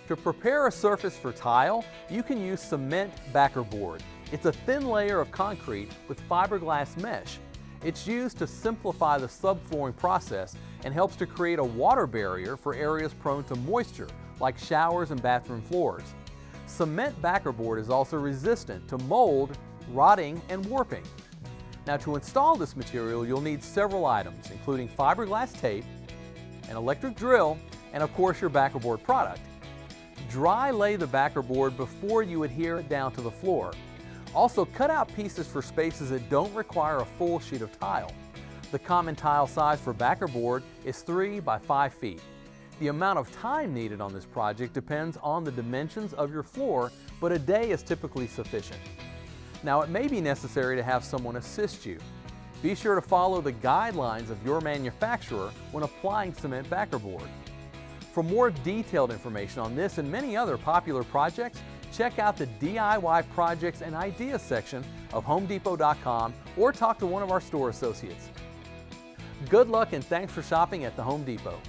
To prepare a surface for tile, you can use cement Backerboard. It's a thin layer of concrete with fiberglass mesh. It's used to simplify the subflooring process and helps to create a water barrier for areas prone to moisture, like showers and bathroom floors. Cement Backerboard is also resistant to mold, rotting, and warping. Now, to install this material, you'll need several items, including fiberglass tape, an electric drill, and of course your Backerboard product. Dry lay the Backerboard before you adhere it down to the floor. Also, cut out pieces for spaces that don't require a full sheet of tile. The common tile size for Backerboard is 3 by 5 feet. The amount of time needed on this project depends on the dimensions of your floor, but a day is typically sufficient. Now, it may be necessary to have someone assist you. Be sure to follow the guidelines of your manufacturer when applying cement Backerboard. For more detailed information on this and many other popular projects, check out the DIY Projects and Ideas section of HomeDepot.com or talk to one of our store associates. Good luck and thanks for shopping at the Home Depot.